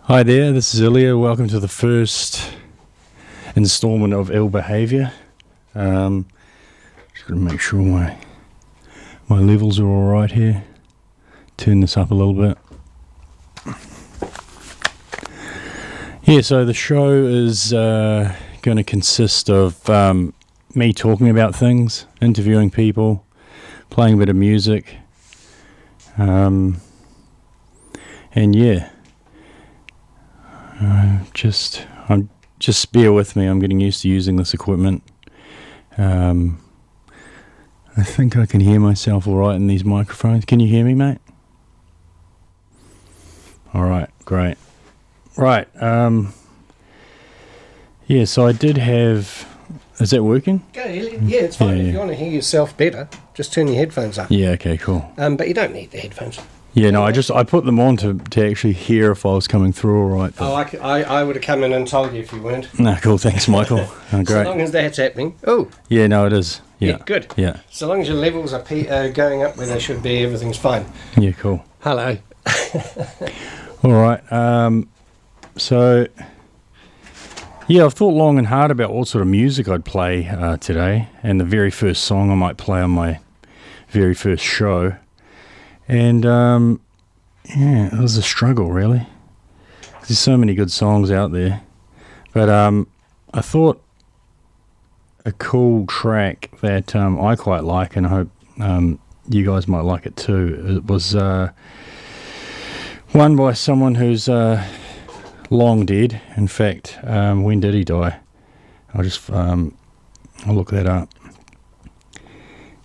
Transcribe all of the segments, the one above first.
Hi there, this is Ilya. Welcome to the first installment of Ill Behaviour. Just got to make sure my levels are all right here. Turn this up a little bit. Yeah, so the show is going to consist of me talking about things, interviewing people, playing a bit of music, and yeah. Just bear with me. I'm getting used to using this equipment. I think I can hear myself all right in these microphones. Can you hear me, mate? All right, great. Right. Yeah. So I did have. Is that working? Yeah, it's fine. Yeah. If you want to hear yourself better, just turn your headphones up. Yeah. Okay. Cool. But you don't need the headphones. Yeah. No. I put them on to actually hear if I was coming through all right. Oh, I would have come in and told you if you weren't. No. Cool. Thanks, Michael. Oh, great. So long as that's happening. Oh. Yeah. No. It is. Yeah. Good. Yeah. So long as your levels are going up where they should be, everything's fine. Yeah. Cool. Hello. All right. So, yeah, I've thought long and hard about what sort of music I'd play today, and the very first song I might play on my very first show. And, yeah, it was a struggle, really. There's so many good songs out there. But I thought a cool track that I quite like, and I hope you guys might like it too, it was one by someone who's long dead. In fact, when did he die? I'll look that up.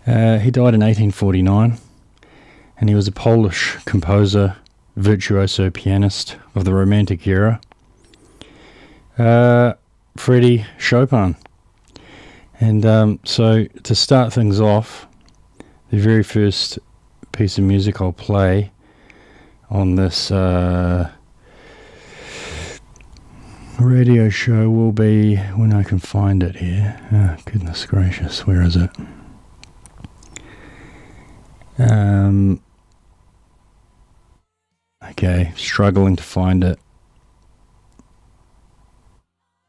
He died in 1849, and he was a Polish composer, virtuoso pianist of the Romantic era. Freddie Chopin. And so to start things off, the very first piece of music I'll play on this radio show will be, when I can find it here. Oh, goodness gracious, where is it? Okay, struggling to find it.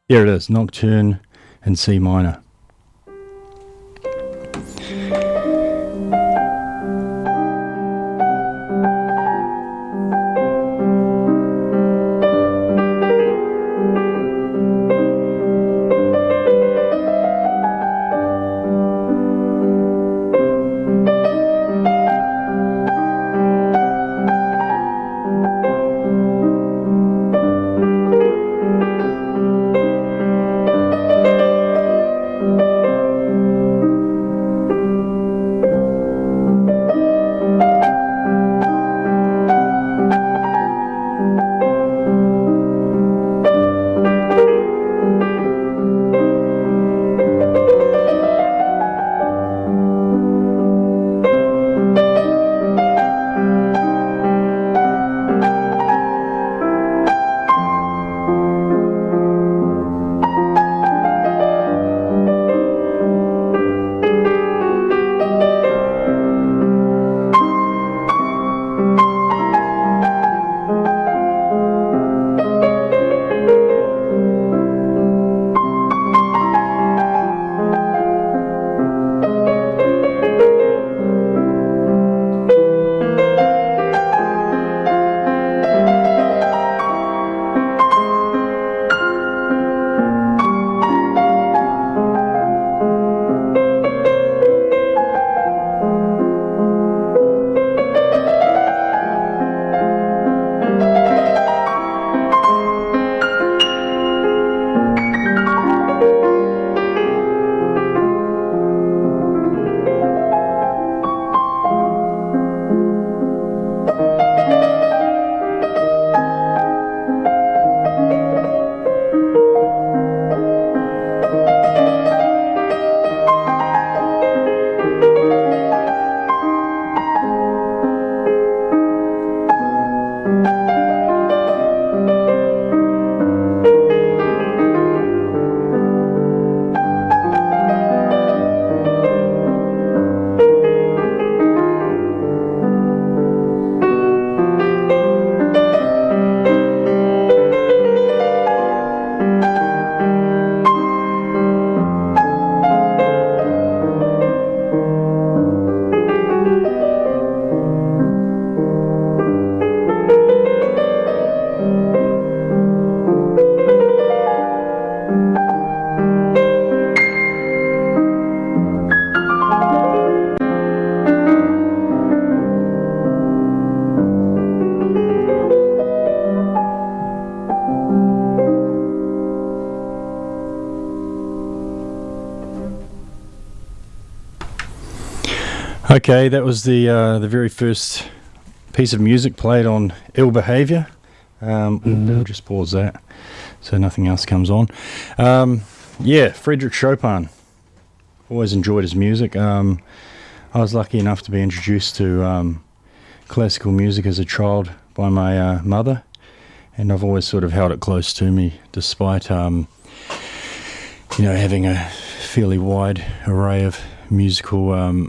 Here it is, Nocturne in C minor. Okay, that was the very first piece of music played on BEHAVIOUR. We'll just pause that so nothing else comes on. Frédéric Chopin. Always enjoyed his music. I was lucky enough to be introduced to classical music as a child by my mother, and I've always sort of held it close to me, despite having a fairly wide array of musical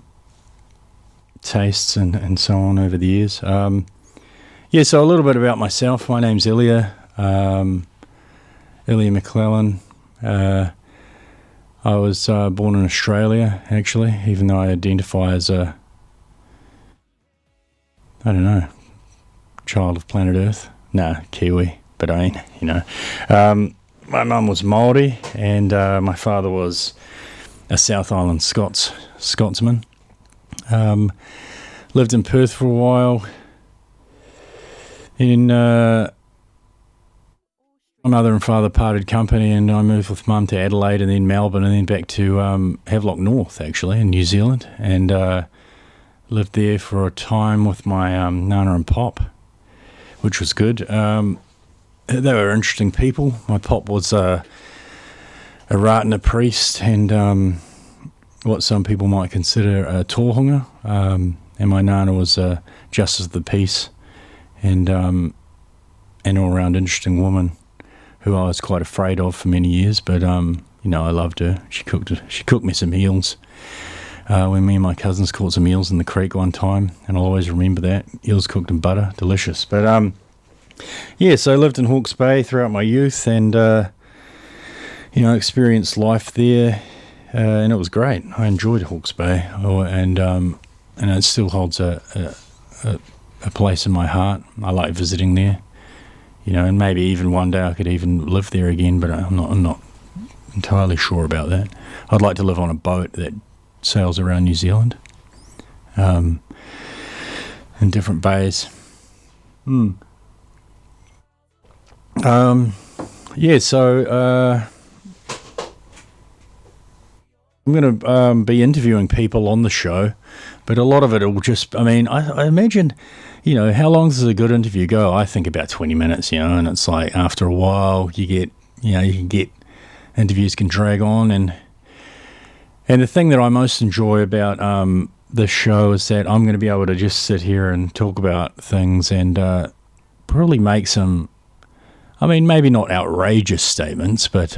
tastes and so on over the years. So a little bit about myself. My name's Ilya McClellan. I was born in Australia, actually, even though I identify as child of planet Earth. Nah, Kiwi, but I ain't, My mum was Māori, and my father was a South Island Scotsman. Lived in Perth for a while. My mother and father parted company, and I moved with mum to Adelaide, and then Melbourne, and then back to Havelock North, actually, in New Zealand, and lived there for a time with my nana and pop, which was good. They were interesting people. My pop was a Ratana priest, and what some people might consider a tōhunga, and my nana was a justice of the peace, and an all-round interesting woman who I was quite afraid of for many years, but I loved her. She cooked me some eels when me and my cousins caught some eels in the creek one time, and I'll always remember that. Eels cooked in butter, delicious. But so I lived in Hawke's Bay throughout my youth, and experienced life there, and it was great. I enjoyed Hawke's Bay, and it still holds a place in my heart. I like visiting there, and maybe even one day I could even live there again, but I'm not entirely sure about that. I'd like to live on a boat that sails around New Zealand, in different bays. So I'm going to be interviewing people on the show, but a lot of it will just, I imagine, how long does a good interview go? I think about 20 minutes, and it's like after a while you can get interviews can drag on, and the thing that I most enjoy about this show is that I'm going to be able to just sit here and talk about things and probably make some, maybe not outrageous statements, but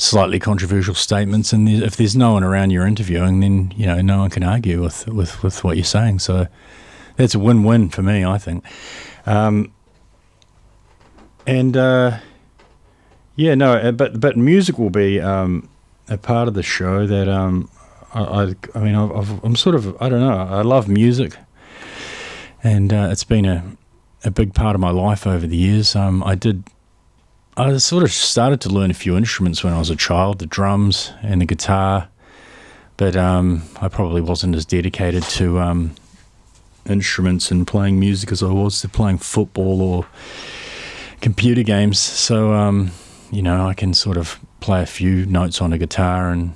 slightly controversial statements, and if there's no one around you're interviewing, then no one can argue with what you're saying. So that's a win-win for me, I think. But music will be a part of the show that I love music, and it's been a big part of my life over the years. I sort of started to learn a few instruments when I was a child, the drums and the guitar, but I probably wasn't as dedicated to instruments and playing music as I was to playing football or computer games. So, I can sort of play a few notes on a guitar and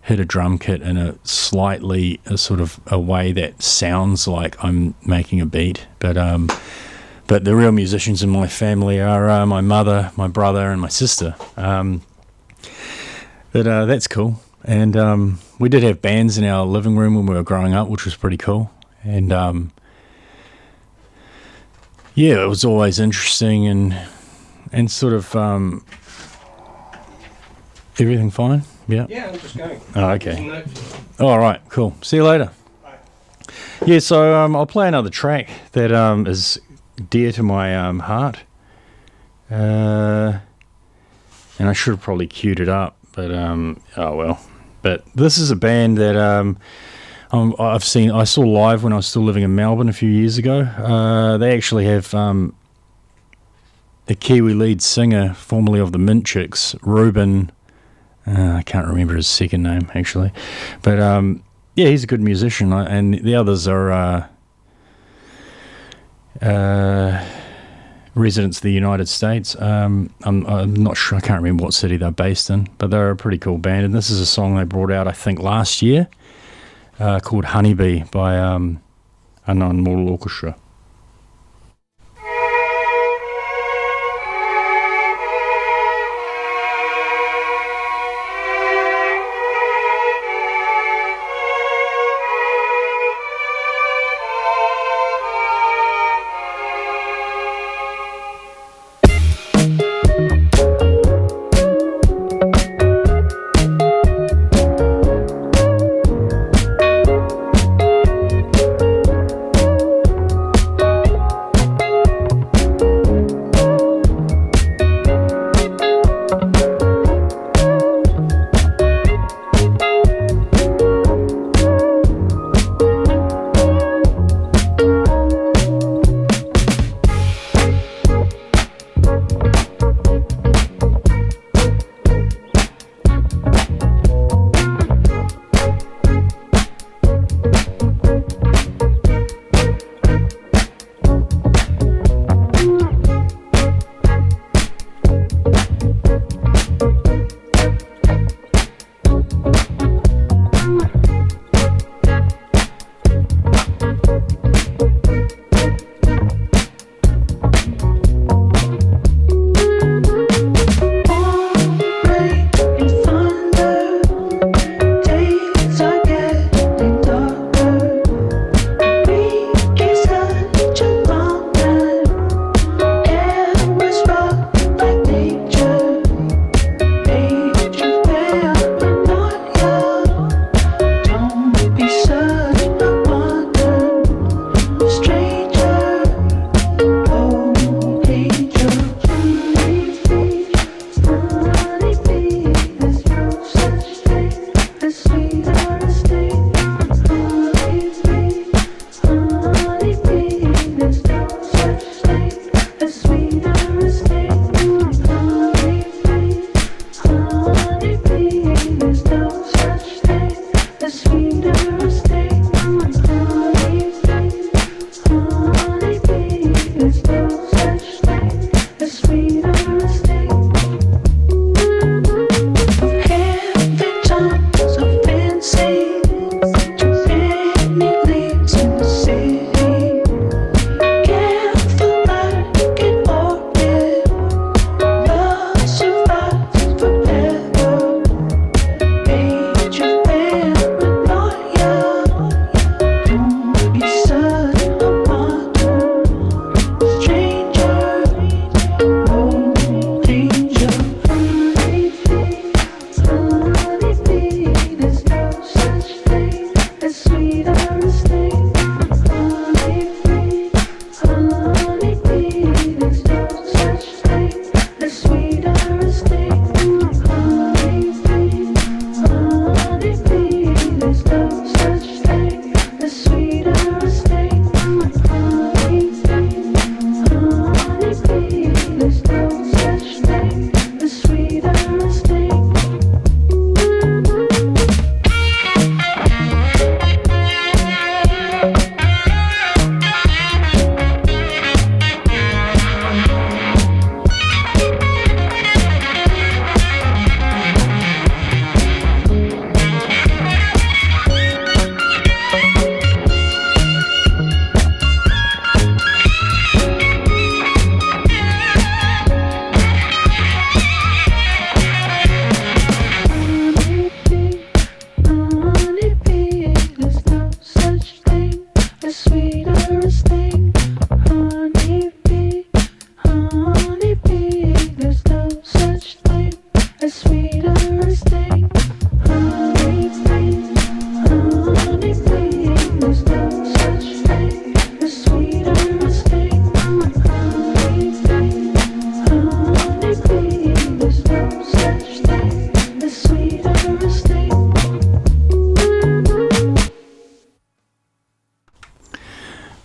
hit a drum kit in a way that sounds like I'm making a beat, but the real musicians in my family are my mother, my brother, and my sister. That's cool. And we did have bands in our living room when we were growing up, which was pretty cool. And it was always interesting and sort of everything fine? Yeah. Yeah, I'm just going. Oh, okay. All right, cool. See you later. Bye. Yeah, so I'll play another track that is dear to my heart, and I should have probably queued it up, but oh well. But this is a band that I saw live when I was still living in Melbourne a few years ago. They actually have a Kiwi lead singer, formerly of the Mint Chicks, Ruben. I can't remember his second name actually, but he's a good musician, and the others are residents of the United States. I'm not sure, I can't remember what city they're based in, but they're a pretty cool band. And this is a song they brought out, I think, last year, called Honeybee by Unknown Mortal Orchestra.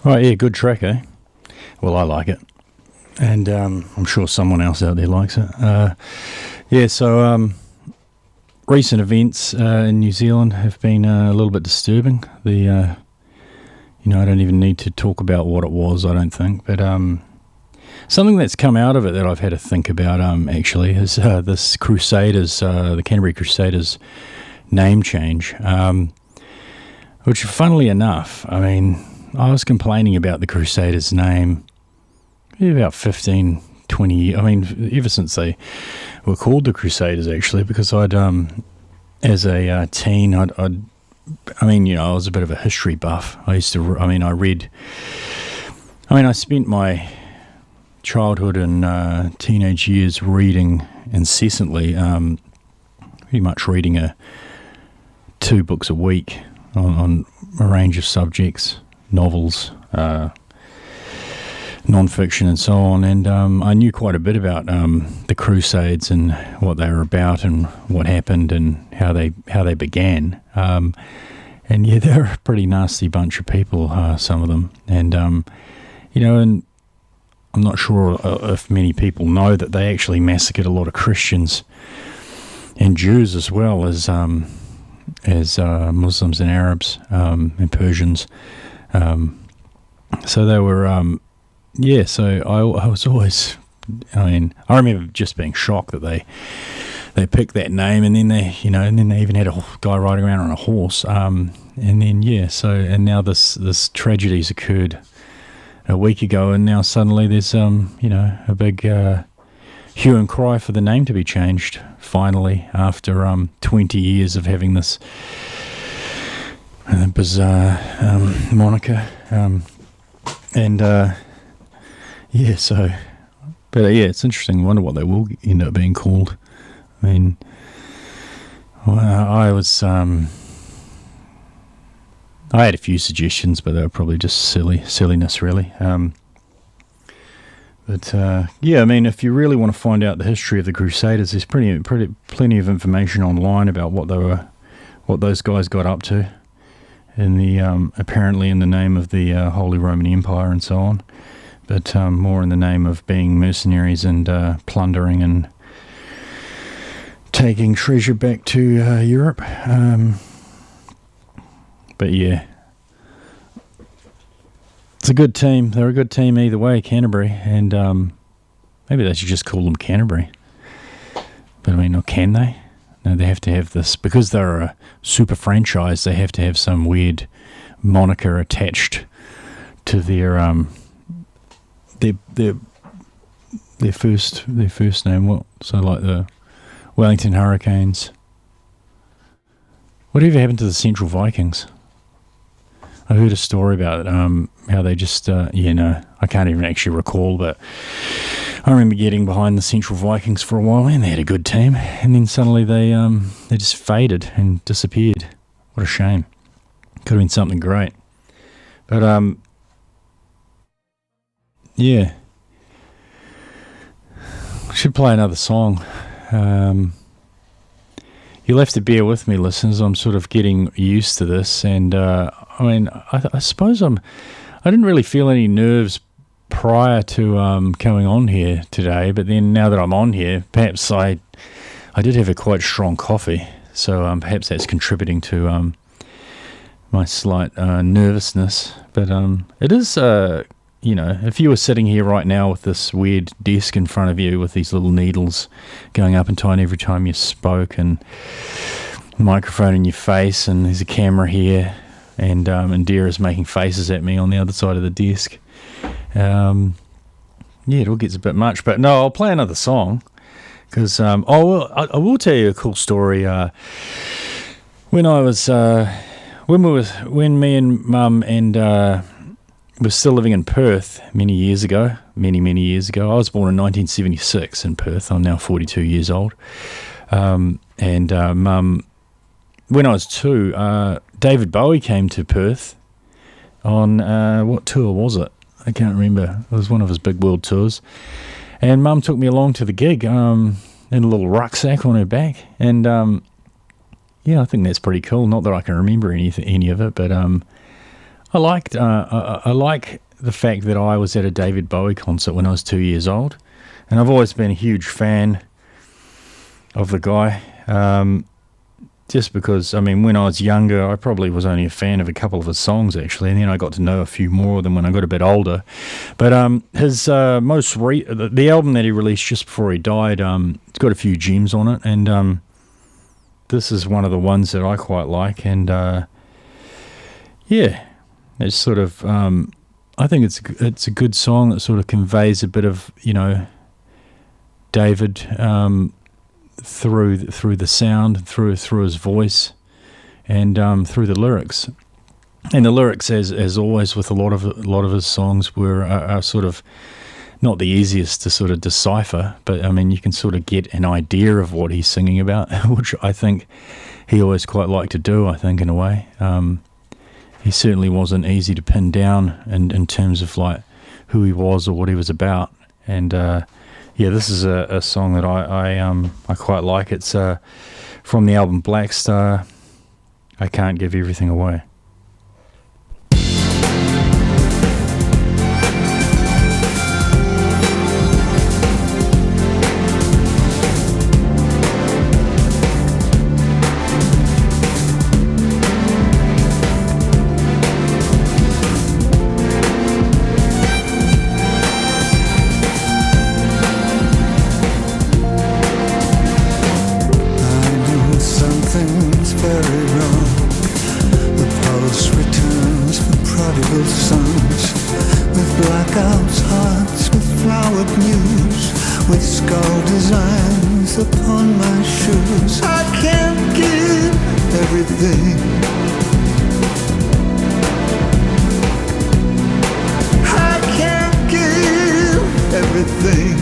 Right, yeah, good track, eh? Well, I like it. And I'm sure someone else out there likes it. Recent events in New Zealand have been a little bit disturbing. I don't even need to talk about what it was, I don't think. But something that's come out of it that I've had to think about, actually, is this Crusaders, the Canterbury Crusaders name change, which, funnily enough, I mean, I was complaining about the Crusaders name maybe about 15, 20 years, I mean, ever since they were called the Crusaders, actually, because I'd, as a teen, I was a bit of a history buff. I spent my childhood and teenage years reading incessantly, pretty much reading 2 books a week on a range of subjects, novels, non-fiction and so on, and I knew quite a bit about the Crusades and what they were about and what happened and how they began. And yeah, they're a pretty nasty bunch of people, some of them, and and I'm not sure if many people know that they actually massacred a lot of Christians and Jews as well as Muslims and Arabs and Persians. So they were. So I was always, I remember just being shocked that they picked that name, and then they even had a guy riding around on a horse, and now this tragedy's occurred a week ago, and now suddenly there's a big hue and cry for the name to be changed finally after 20 years of having this bizarre moniker, it's interesting. I wonder what they will end up being called. I mean, I had a few suggestions, but they were probably just silliness, really. If you really want to find out the history of the Crusaders, there's plenty of information online about what those guys got up to in the apparently in the name of the Holy Roman Empire and so on. But more in the name of being mercenaries and plundering and taking treasure back to Europe. It's a good team. They're a good team either way, Canterbury, and maybe they should just call them Canterbury. But I mean, or can they? No, they have to have this, because they're a super franchise. They have to have some weird moniker attached to their first name. What? So like the Wellington Hurricanes. Whatever happened to the Central Vikings? I heard a story about it, how they just I can't even actually recall, but I remember getting behind the Central Vikings for a while, and they had a good team, and then suddenly they just faded and disappeared. What a shame. Could have been something great. But I should play another song. You'll have to bear with me, listeners. I'm sort of getting used to this, and I suppose I didn't really feel any nerves prior to coming on here today, but then now that I'm on here, perhaps I did have a quite strong coffee, so perhaps that's contributing to my slight nervousness. But it is, if you were sitting here right now with this weird desk in front of you with these little needles going up and down every time you spoke, and a microphone in your face, and there's a camera here, and Indira's making faces at me on the other side of the desk. It all gets a bit much, but no, I'll play another song, because I will tell you a cool story. When me and Mum and was still living in Perth many years ago. I was born in 1976 in Perth. I'm now 42 years old. Mum, when I was 2, David Bowie came to Perth on, what tour was it? I can't remember. It was one of his big world tours. And Mum took me along to the gig in a little rucksack on her back. And, I think that's pretty cool. Not that I can remember any of it, but I like the fact that I was at a David Bowie concert when I was 2 years old. And I've always been a huge fan of the guy. just because, I mean, when I was younger, I probably was only a fan of a couple of his songs, actually, and then I got to know a few more of them when I got a bit older. But his the album that he released just before he died, it's got a few gems on it, and this is one of the ones that I quite like, and yeah, it's sort of, I think it's a good song that sort of conveys a bit of, you know, David through the sound, through his voice, and through the lyrics. And the lyrics, as always with a lot of his songs, are sort of not the easiest to sort of decipher, but I mean you can sort of get an idea of what he's singing about, which I think he always quite liked to do. I think in a way, he certainly wasn't easy to pin down in terms of like who he was or what he was about. And yeah, this is a song that I quite like. It's from the album Black Star, I Can't Give Everything Away. Something's very wrong. The pulse returns to prodigal sons, with blackouts, hearts, with flowered news, with skull designs upon my shoes. I can't give everything. I can't give everything.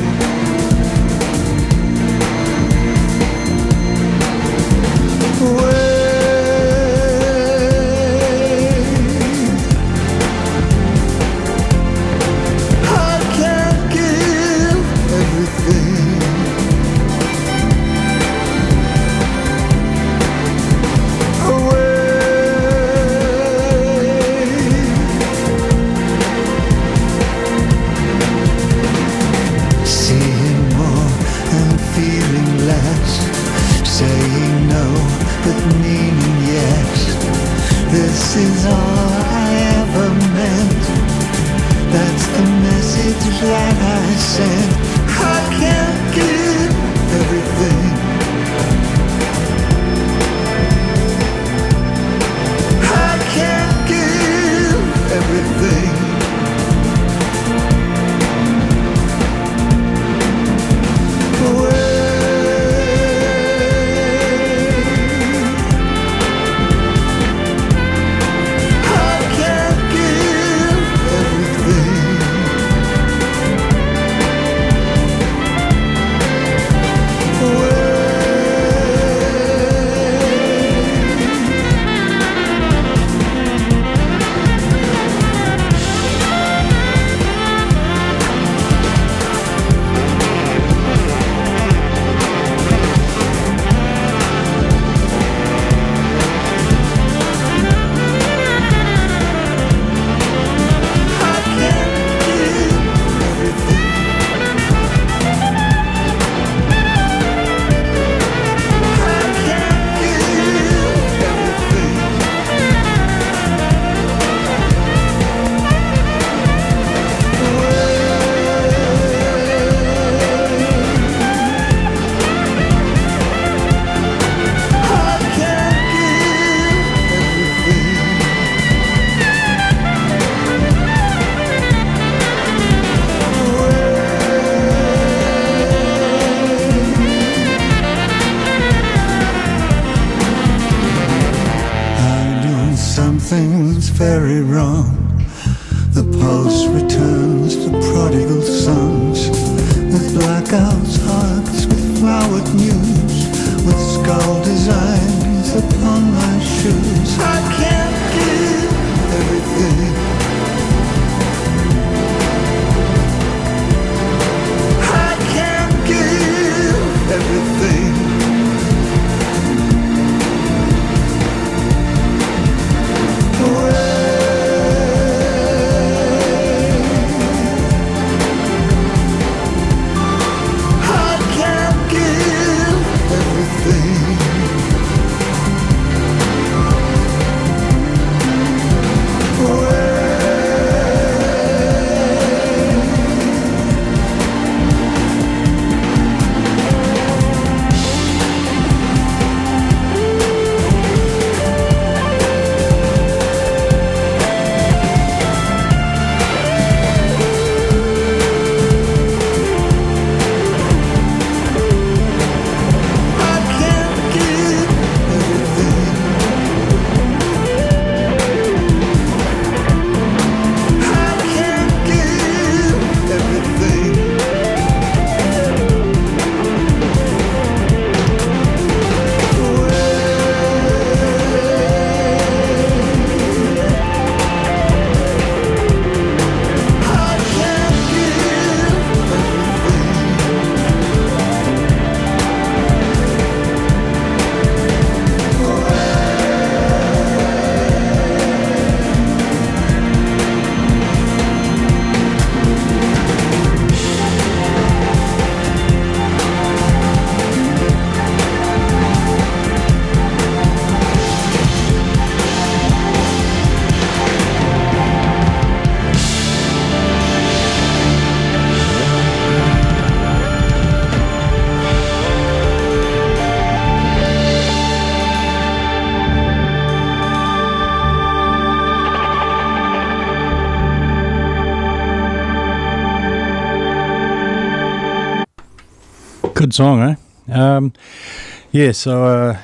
Good song, eh? So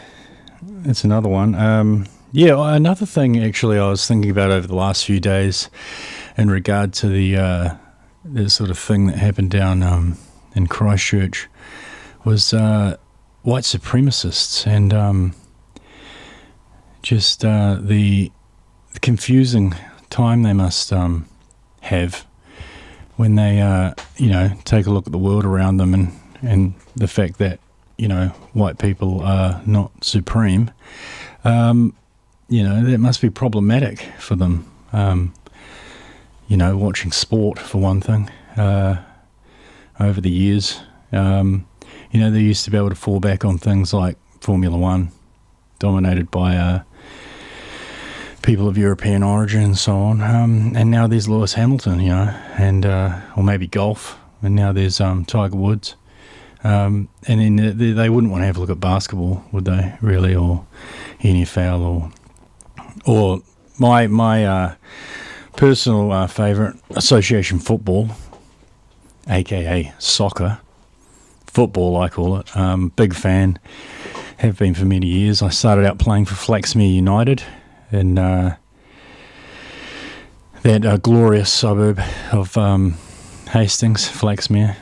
that's another one. Another thing actually I was thinking about over the last few days in regard to the sort of thing that happened down in Christchurch was white supremacists and the confusing time they must have when they take a look at the world around them and the fact that white people are not supreme. That must be problematic for them. Watching sport for one thing over the years. They used to be able to fall back on things like Formula One, dominated by people of European origin and so on. And now there's Lewis Hamilton, and or maybe golf. And now there's Tiger Woods. And then they wouldn't want to have a look at basketball, would they? Really, or NFL, or my personal favourite, association football, aka soccer. Football, I call it. Big fan, have been for many years. I started out playing for Flaxmere United in that glorious suburb of Hastings, Flaxmere,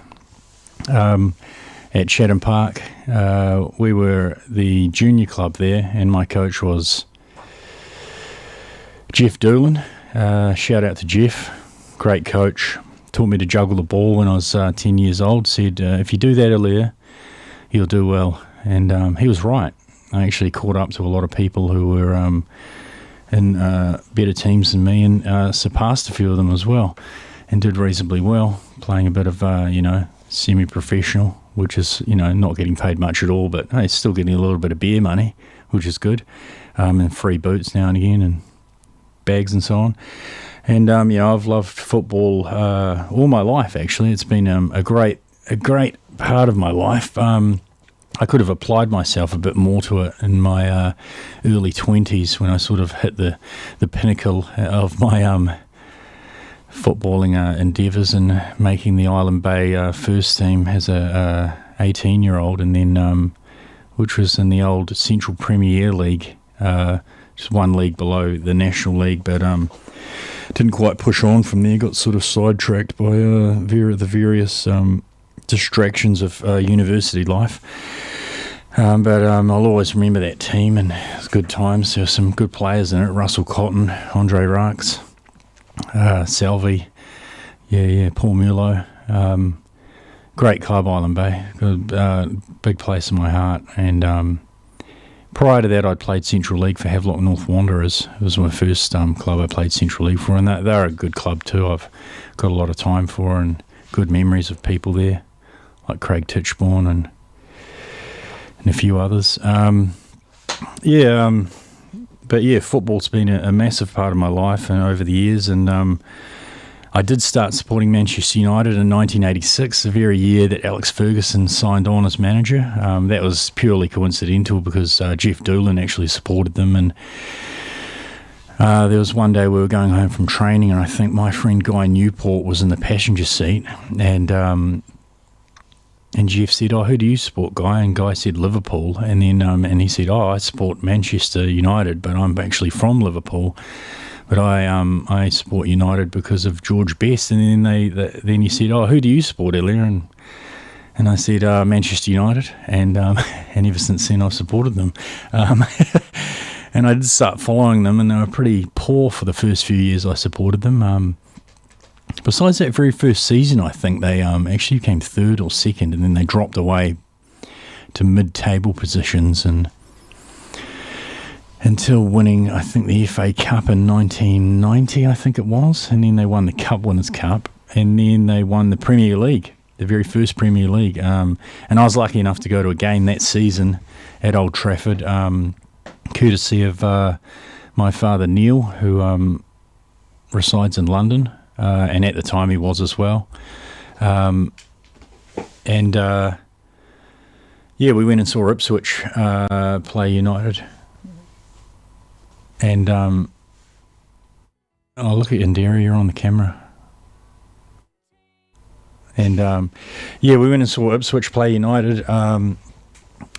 at Chatham Park. We were the junior club there, and my coach was Jeff Doolan. Shout out to Jeff, great coach. Taught me to juggle the ball when I was 10 years old. Said, if you do that earlier, you'll do well. And he was right. I actually caught up to a lot of people who were in better teams than me and surpassed a few of them as well and did reasonably well, playing a bit of, semi-professional, which is, not getting paid much at all, but hey, still getting a little bit of beer money, which is good, and free boots now and again and bags and so on. And I've loved football all my life. Actually, it's been a great part of my life. I could have applied myself a bit more to it in my early 20s when I sort of hit the pinnacle of my footballing endeavours and making the Island Bay first team as a 18-year-old, and then which was in the old Central Premier League, just one league below the National League, but didn't quite push on from there, got sort of sidetracked by the various distractions of university life. But I'll always remember that team, and it was good times. There were some good players in it. Russell Cotton, Andre Rarks, Salvi, Paul Mulo. Great club, Island Bay. Good, big place in my heart. And prior to that, I'd played Central League for Havelock North Wanderers. It was my first club I played Central League for, and they're a good club too. I've got a lot of time for and good memories of people there, like Craig Titchborne and a few others. Football's been a massive part of my life and over the years, and I did start supporting Manchester United in 1986, the very year that Alex Ferguson signed on as manager. That was purely coincidental because Jeff Doolan actually supported them, and there was one day we were going home from training, and I think my friend Guy Newport was in the passenger seat, and Jeff said, "Oh, who do you support, Guy?" And Guy said Liverpool, and then and he said, "Oh, I support Manchester United, but I'm actually from Liverpool, but I support United because of George Best." And then he said, "Oh, who do you support, Elia?" And I said Manchester United, and ever since then I've supported them. And I did start following them, and they were pretty poor for the first few years I supported them. Besides that very first season, I think they actually came third or second, and then they dropped away to mid-table positions and until winning, I think, the FA Cup in 1990, I think it was, and then they won the Cup Winners' Cup, and then they won the Premier League, the very first Premier League. And I was lucky enough to go to a game that season at Old Trafford, courtesy of my father Neil, who resides in London. And at the time he was as well. We went and saw Ipswich play United. And look at Indira, you're on the camera. And yeah, we went and saw Ipswich play United.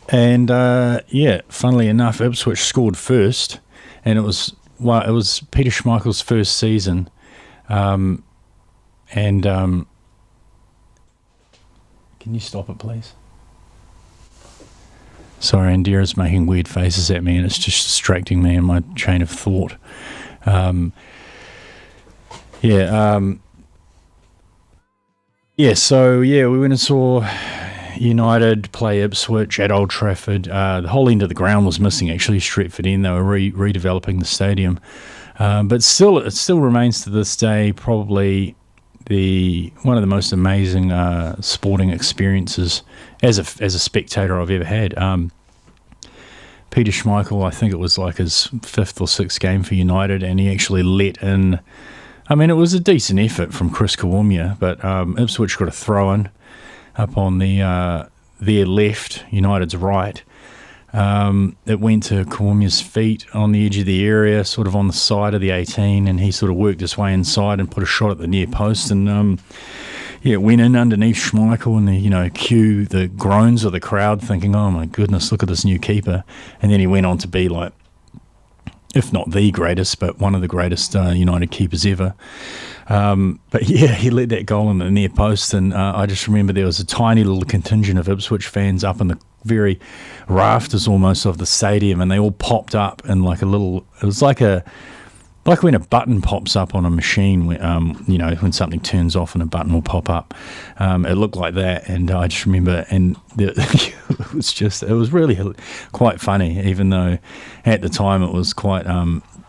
Yeah, funnily enough, Ipswich scored first, and it was Peter Schmeichel's first season. Can you stop it, please? Sorry, Indira's making weird faces at me, and it's just distracting me in my chain of thought. So we went and saw United play Ipswich at Old Trafford. The whole end of the ground was missing, actually, Stretford End. They were redeveloping the stadium. But it still remains to this day probably one of the most amazing sporting experiences as a spectator I've ever had. Peter Schmeichel, I think it was like his 5th or 6th game for United, and he actually let in. I mean, it was a decent effort from Chris Kawumia, but Ipswich got a throw-in up on their left, United's right. It went to Kawumia's feet on the edge of the area, sort of on the side of the 18, and he sort of worked his way inside and put a shot at the near post, and it went in underneath Schmeichel, and cue the groans of the crowd thinking, oh my goodness, look at this new keeper. And then he went on to be like, if not the greatest, but one of the greatest United keepers ever. But yeah, he let that goal in the near post, and I just remember there was a tiny little contingent of Ipswich fans up in the very rafters almost of the stadium, and they all popped up in like a little, it was like when a button pops up on a machine, when something turns off and a button will pop up. It looked like that, and I just remember, and it was really quite funny, even though at the time it was quite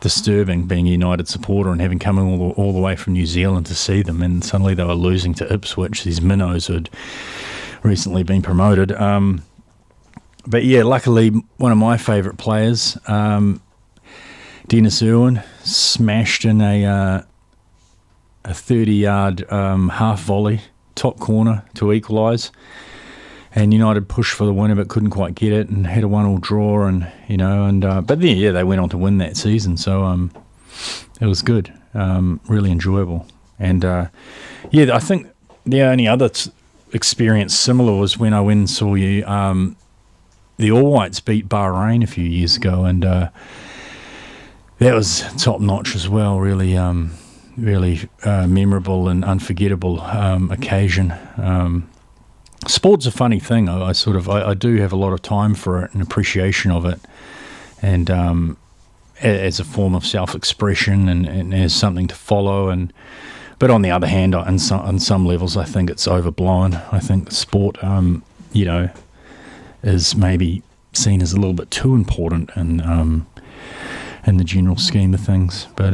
disturbing being a United supporter and having come all the way from New Zealand to see them, and suddenly they were losing to Ipswich, these minnows who had recently been promoted. But yeah, luckily one of my favourite players, Dennis Irwin, smashed in a 30-yard half volley, top corner to equalise, and United pushed for the winner but couldn't quite get it and had a 1-1 draw, but then they went on to win that season, so it was good, really enjoyable. And I think the only other experience similar was when I went and saw the All Whites beat Bahrain a few years ago, and that was top notch as well. Really memorable and unforgettable occasion. Sport's a funny thing. I do have a lot of time for it and appreciation of it, and as a form of self-expression and as something to follow. But on the other hand, on some levels, I think it's overblown. I think sport, is maybe seen as a little bit too important in the general scheme of things. But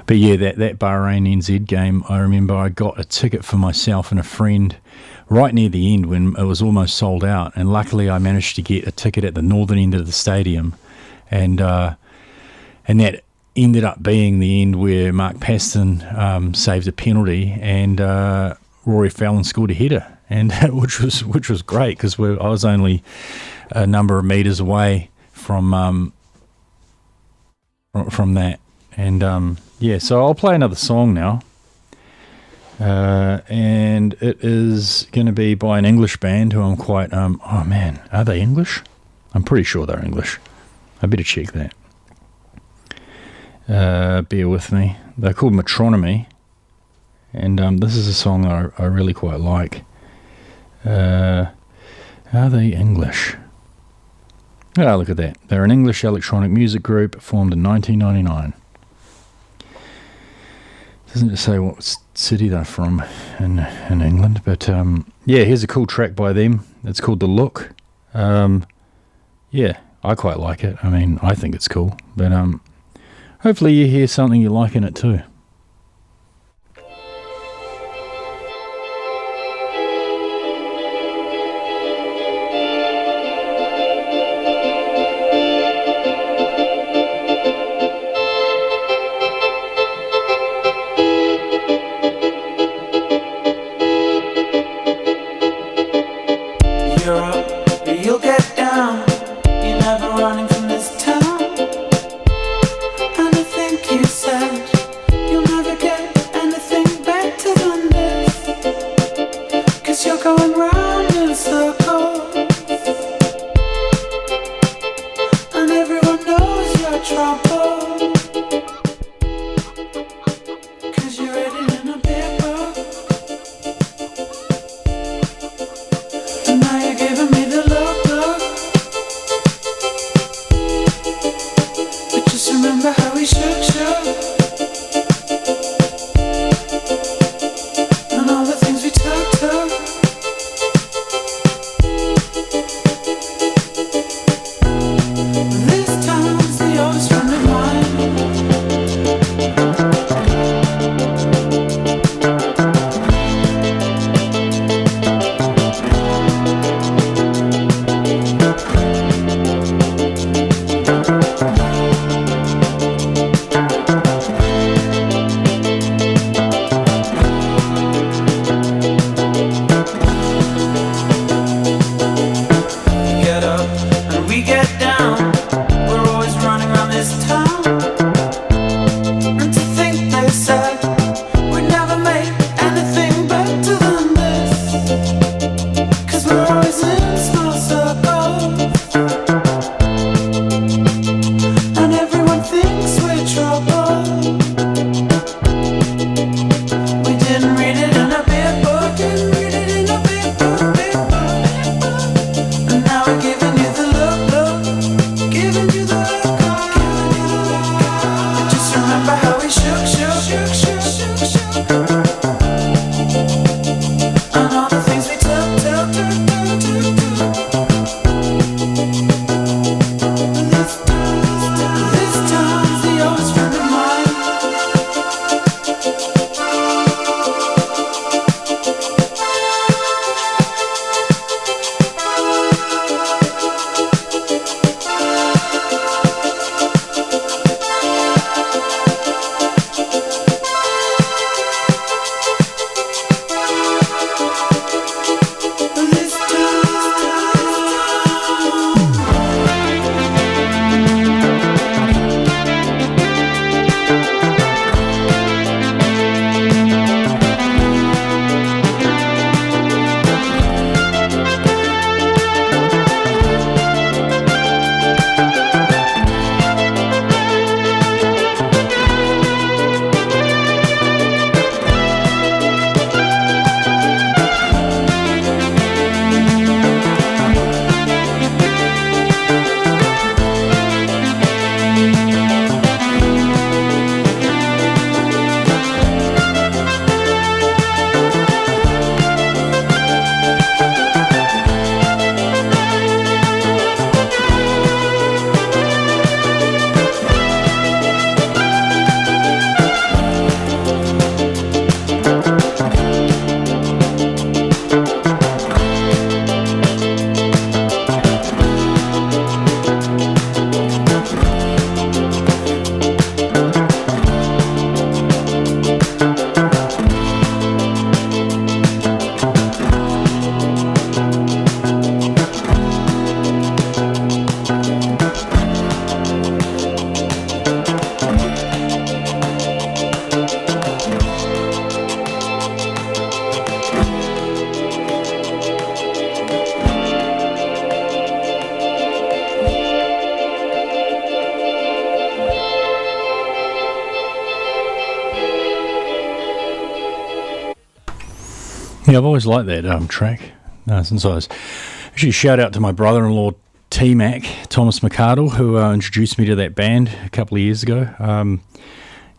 But yeah, that Bahrain NZ game, I remember I got a ticket for myself and a friend right near the end when it was almost sold out, and luckily I managed to get a ticket at the northern end of the stadium, and that ended up being the end where Mark Paston saved a penalty, and Rory Fallon scored a header, and which was great because I was only a number of metres away from that. And so I'll play another song now, and it is going to be by an English band who I'm quite oh man, are they English? I'm pretty sure they're English. I better check that. Bear with me. They're called Metronomy, and this is a song I really quite like. Are they English? Oh, look at that. They're an English electronic music group formed in 1999. Doesn't it say what city they're from in England? But here's a cool track by them. It's called The Look. I quite like it. I mean, I think it's cool. But hopefully you hear something you like in it too. You'll never get anything better. Yeah, I've always liked that track since I was... Actually, shout out to my brother-in-law, T-Mac, Thomas McArdle, who introduced me to that band a couple of years ago.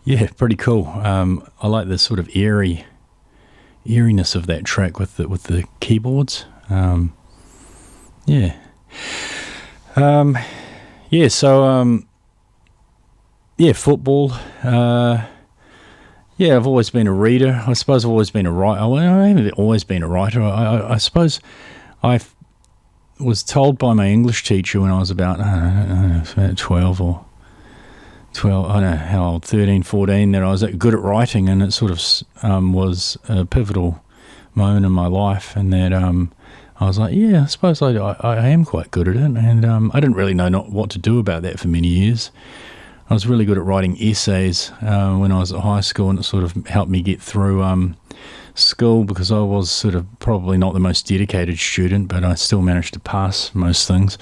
Yeah, pretty cool. I like the sort of eeriness of that track with the keyboards. Yeah. Yeah, so... yeah, football. Yeah, I've always been a reader. I suppose I've always been a writer. Well, I haven't always been a writer. I suppose I was told by my English teacher when I was about, I don't know, 12 or 12, I don't know how old, 13, 14, that I was good at writing, and it sort of was a pivotal moment in my life, and that I was like, yeah, I suppose I am quite good at it, and I didn't really know what to do about that for many years. I was really good at writing essays when I was at high school, and it sort of helped me get through school, because I was sort of probably not the most dedicated student, but I still managed to pass most things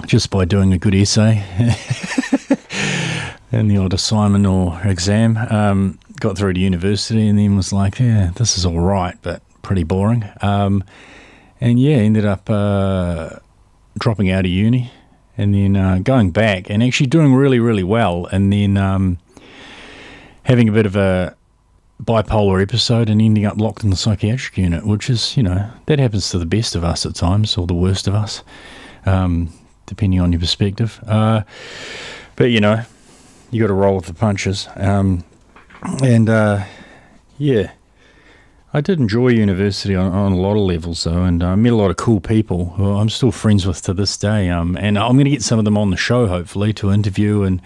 just by doing a good essay and the odd assignment or exam. Got through to university and then was like, yeah, this is all right, but pretty boring. And yeah, ended up dropping out of uni. And then going back and actually doing really, really well, and then having a bit of a bipolar episode and ending up locked in the psychiatric unit, which is, that happens to the best of us at times, or the worst of us, depending on your perspective. But, you got to roll with the punches. Yeah. I did enjoy university on a lot of levels, though, and I met a lot of cool people who I'm still friends with to this day. And I'm going to get some of them on the show, hopefully, to interview and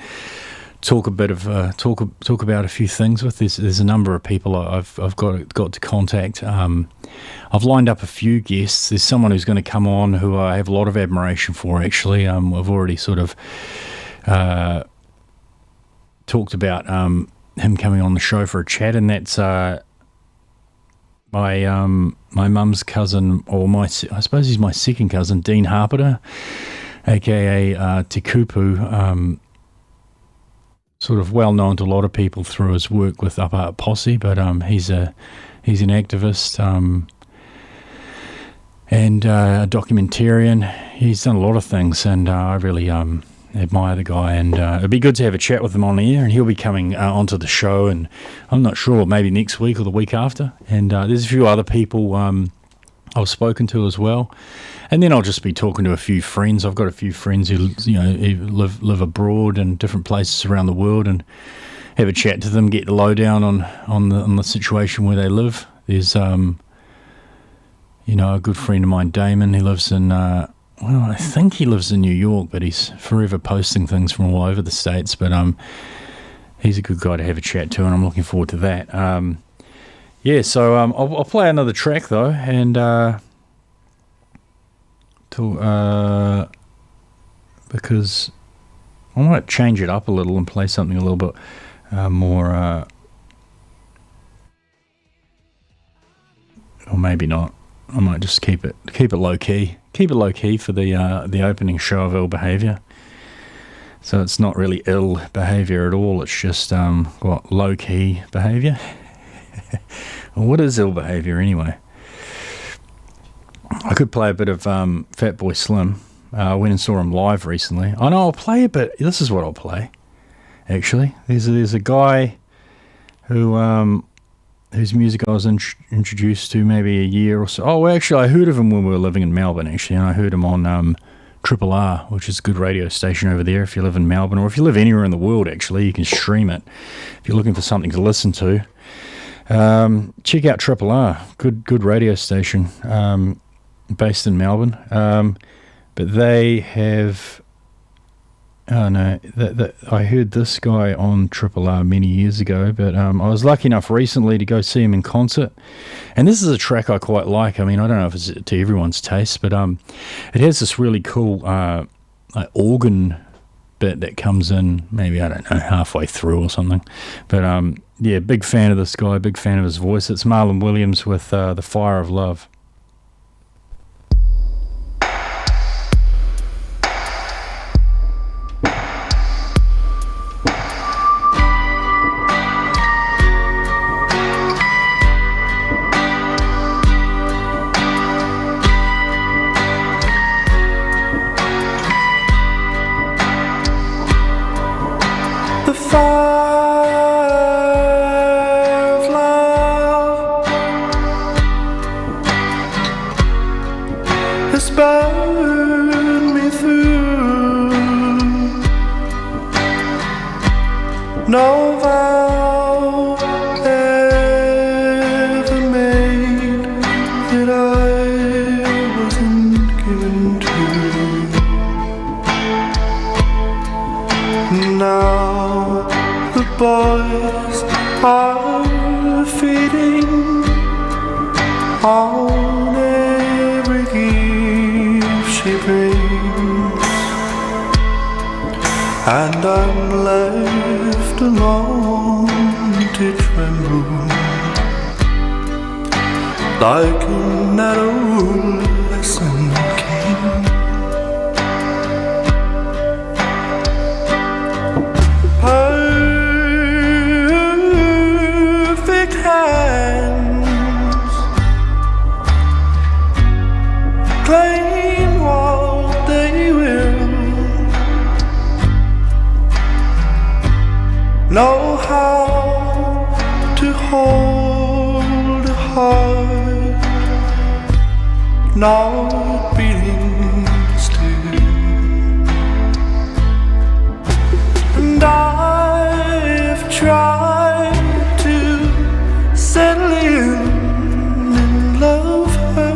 talk a bit of talk about a few things with. There's a number of people I've got to contact. I've lined up a few guests. There's someone who's going to come on who I have a lot of admiration for. Actually, I've already sort of talked about him coming on the show for a chat, and that's. My mum's cousin, or I suppose he's my second cousin, Dean Harpiter, aka Te Kupu, sort of well known to a lot of people through his work with Upper Posse, but he's an activist and a documentarian. He's done a lot of things, and I really admire the guy, and it'd be good to have a chat with him on the air, and he'll be coming onto the show, and I'm not sure, maybe next week or the week after. And there's a few other people I've spoken to as well, and then I'll just be talking to a few friends. I've got a few friends who live abroad and different places around the world, and have a chat to them, get the lowdown on the situation where they live. There's a good friend of mine, Damon. He lives in I think he lives in New York, but he's forever posting things from all over the States. But he's a good guy to have a chat to, and I'm looking forward to that. So I'll play another track, though, and because I might change it up a little and play something a little bit more, or maybe not. I might just keep it low key. Keep it low key for the opening show of Ill Behaviour. So it's not really ill behaviour at all. It's just low key behaviour. Well, what is ill behaviour anyway? I could play a bit of Fatboy Slim. I went and saw him live recently. I know I'll play a bit. This is what I'll play. Actually, there's a guy who. Whose music I was introduced to maybe a year or so. Oh, actually, I heard of him when we were living in Melbourne, actually, and I heard him on Triple R, which is a good radio station over there if you live in Melbourne, or if you live anywhere in the world, actually, you can stream it. If you're looking for something to listen to, check out Triple R, good radio station, based in Melbourne. But they have... Oh no, I heard this guy on Triple R many years ago, but I was lucky enough recently to go see him in concert, and this is a track I quite like. I mean, I don't know if it's to everyone's taste, but it has this really cool organ bit that comes in, maybe, I don't know, halfway through or something. But big fan of this guy, big fan of his voice. It's Marlon Williams with The Fire of Love. burn me through. No vow ever made that I wasn't given to. Now the boys are feeding on every gift she brings, and I'm left alone to tremble like an adolescent king. Perfect hands claim what they will, know how to hold a heart not beating still. And I've tried to settle in and love her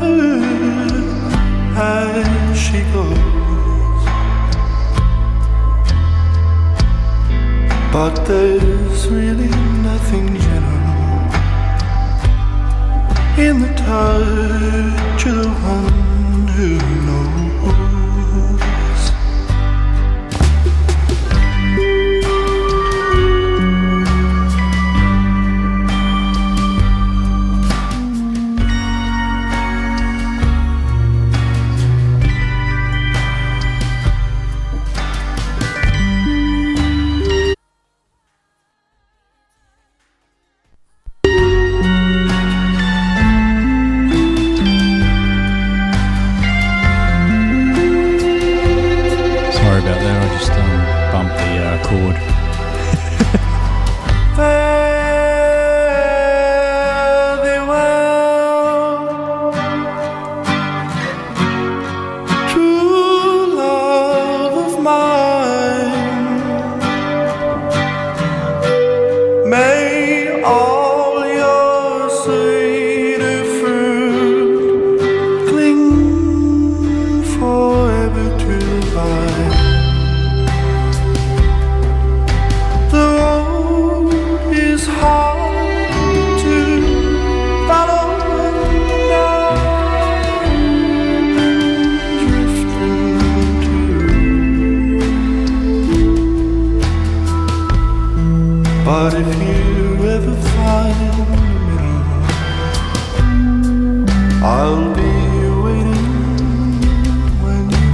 as she goes, but there's really nothing general in the touch of the one who knows. Sorry about that, I just bumped the chord. Fare thee well, true love of mine. May all your sweeter fruit cling forever to the vine. The road is hard to follow now, drifting too. But if you ever find the middle, I'll be waiting when you do.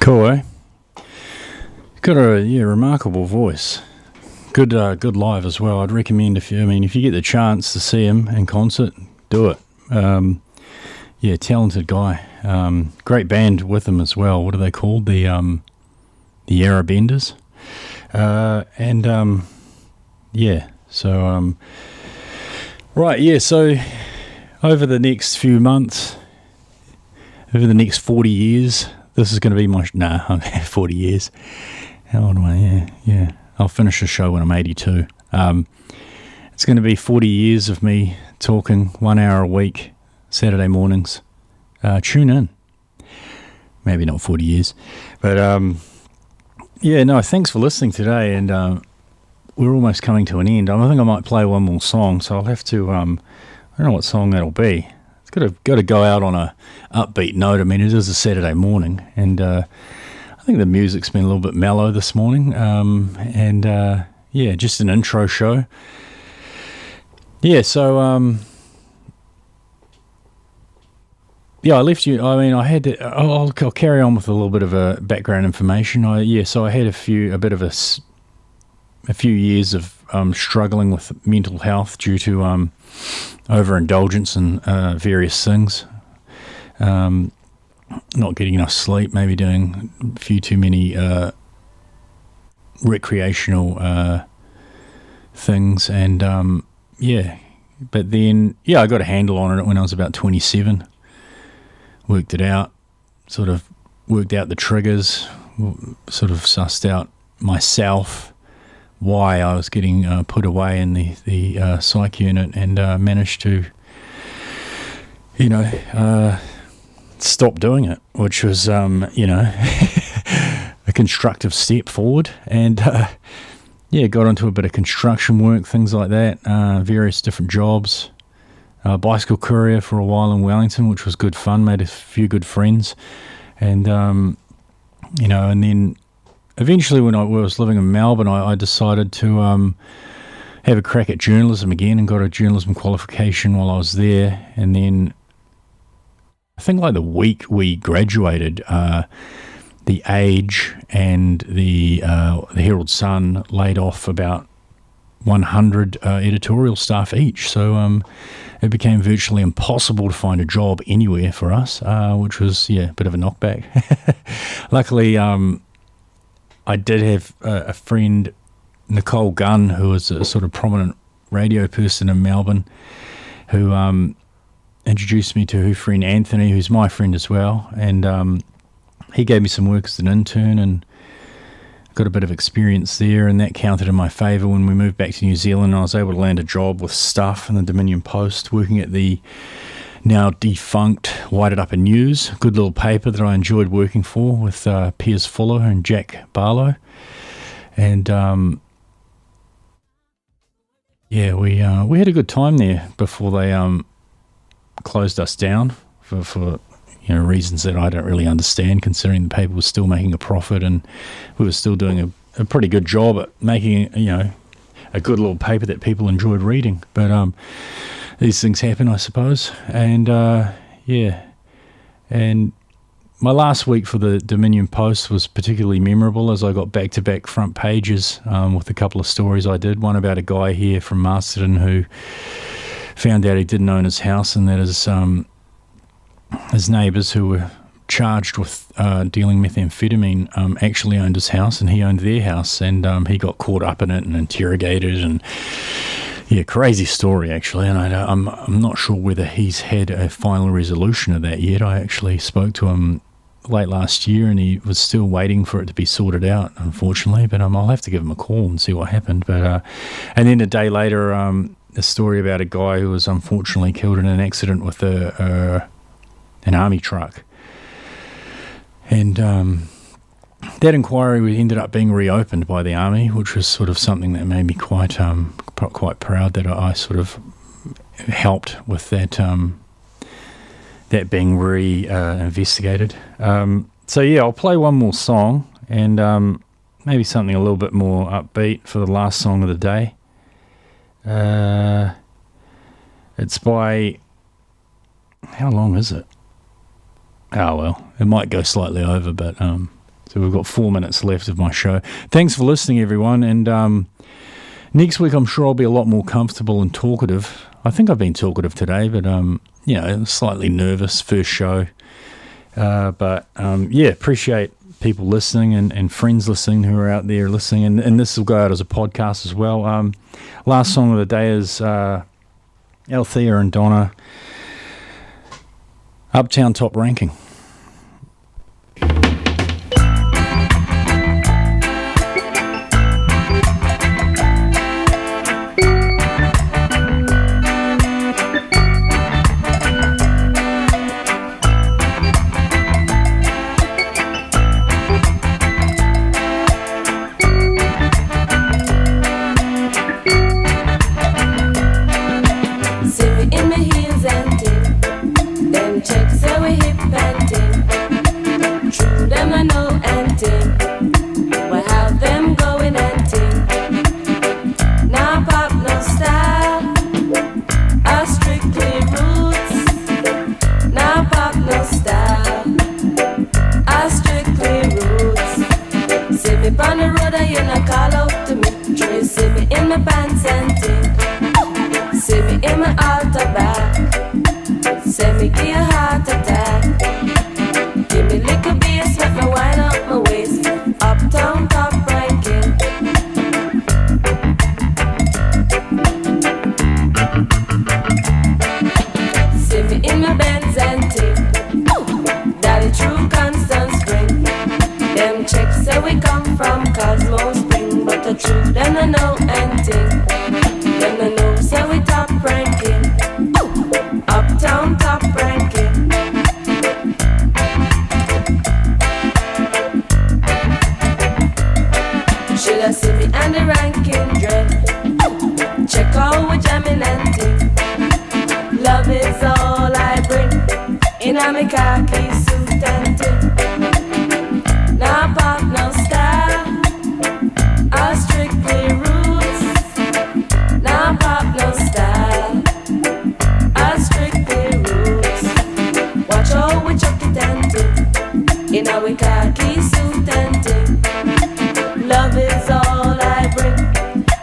Cool, eh? Got a remarkable voice. Good live as well. I'd recommend if you get the chance to see him in concert, do it. Talented guy. Great band with him as well. What are they called? The Arabenders. So over the next few months, over the next 40 years, this is going to be my... 40 years. How old am I? Yeah. I'll finish the show when I'm 82. It's going to be 40 years of me talking 1 hour a week, Saturday mornings. Tune in. Maybe not 40 years. But, thanks for listening today. And we're almost coming to an end. I think I might play one more song, so I'll have to... I don't know what song that'll be. Got to go out on a upbeat note. I mean, it is a Saturday morning, and I think think the music's been a little bit mellow this morning, and just an intro show. Yeah, so I left you. I mean, I had to. I'll carry on with a little bit of a background information. So I had a few years of struggling with mental health due to overindulgence in various things. Not getting enough sleep, maybe doing a few too many recreational things, and but then I got a handle on it when I was about 27. Worked it out, sort of worked out the triggers, sort of sussed out myself why I was getting put away in the psych unit, and managed to stop doing it, which was a constructive step forward. And got into a bit of construction work, things like that, various different jobs. Bicycle courier for a while in Wellington, which was good fun, made a few good friends. And and then eventually when I was living in Melbourne, I decided to have a crack at journalism again, and got a journalism qualification while I was there. And then I think like the week we graduated, the Age and the Herald Sun laid off about 100 editorial staff each. So it became virtually impossible to find a job anywhere for us, which was a bit of a knockback. Luckily, I did have a friend, Nicole Gunn, who was a sort of prominent radio person in Melbourne, who introduced me to her friend Anthony, who's my friend as well, and he gave me some work as an intern, and got a bit of experience there, and that counted in my favour when we moved back to New Zealand. I was able to land a job with Stuff in the Dominion Post, working at the now defunct Wairarapa News, good little paper that I enjoyed working for, with Piers Fuller and Jack Barlow. And we had a good time there before they closed us down for reasons that I don't really understand, considering the paper was still making a profit and we were still doing a pretty good job at making a good little paper that people enjoyed reading. But these things happen, I suppose. And and my last week for the Dominion Post was particularly memorable, as I got back-to-back front pages with a couple of stories I did. One about a guy here from Masterton who found out he didn't own his house, and that his neighbours, who were charged with dealing methamphetamine, actually owned his house, and he owned their house, and he got caught up in it and interrogated, and crazy story actually. And I'm not sure whether he's had a final resolution of that yet. I actually spoke to him late last year, and he was still waiting for it to be sorted out, unfortunately. But I'll have to give him a call and see what happened. But and then a day later, a story about a guy who was unfortunately killed in an accident with an army truck. And that inquiry ended up being reopened by the army, which was sort of something that made me quite proud that I sort of helped with that being investigated. I'll play one more song, and maybe something a little bit more upbeat for the last song of the day. It's by, how long is it? Oh, well, it might go slightly over, but so we've got 4 minutes left of my show. Thanks for listening, everyone, and next week I'm sure I'll be a lot more comfortable and talkative. I think I've been talkative today, but slightly nervous first show. Appreciate people listening and friends listening who are out there listening, and this will go out as a podcast as well. Last song of the day is Althea and Donna, Uptown Top Ranking. Checks so hip and road and you not call out to me. Sure you see me in my pants and thing. See me in my altar back. Say me give you a heart attack. Give me little bass, let me wind up my waist. Uptown top ranking. See me in my Benz and ting. Daddy true Constant Spring. Them chicks say we come from Cosmo Spring, but the truth them no know anything. Them no know say we top ranking. Uptown top ranking. Should I see me and the ranking dread? Check out with jamming and ting. Love is all I bring. In a me khaki suit and ting. Now pop, no style. I strictly roots. Now pop, no style. I strictly roots. Watch out we chuck it and ting. In a we khaki suit and ting. Love is all I bring.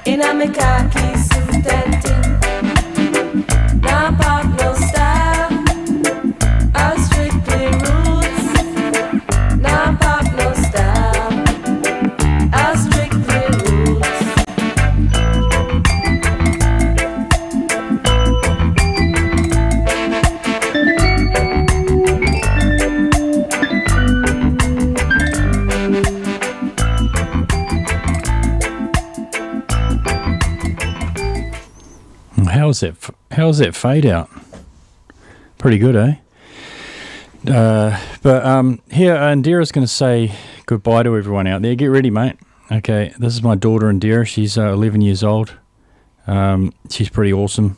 In a me khaki suit and ting. Now pop, no style. I strictly roots. Now pop, no style. I strictly roots. How's that fade out? Pretty good, eh? But here, Indira's going to say goodbye to everyone out there. Get ready, mate. Okay, this is my daughter Indira. She's 11 years old. She's pretty awesome.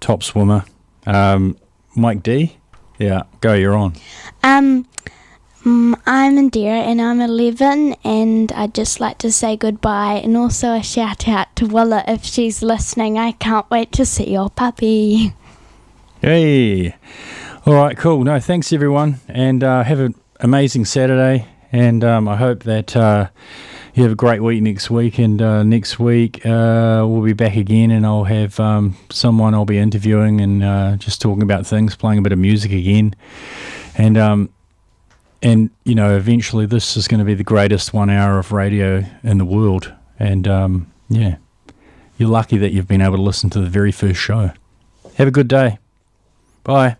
Top swimmer. Mike D. Yeah, go. You're on. I'm Indira and I'm 11, and I'd just like to say goodbye and also a shout out to Willa if she's listening. I can't wait to see your puppy. Hey. All right, cool. No, thanks everyone, and have an amazing Saturday, and I hope that you have a great week next week, and next week we'll be back again, and I'll have someone I'll be interviewing and just talking about things, playing a bit of music again, and you know, eventually this is going to be the greatest 1 hour of radio in the world, and yeah, you're lucky that you've been able to listen to the very first show. Have a good day. Bye.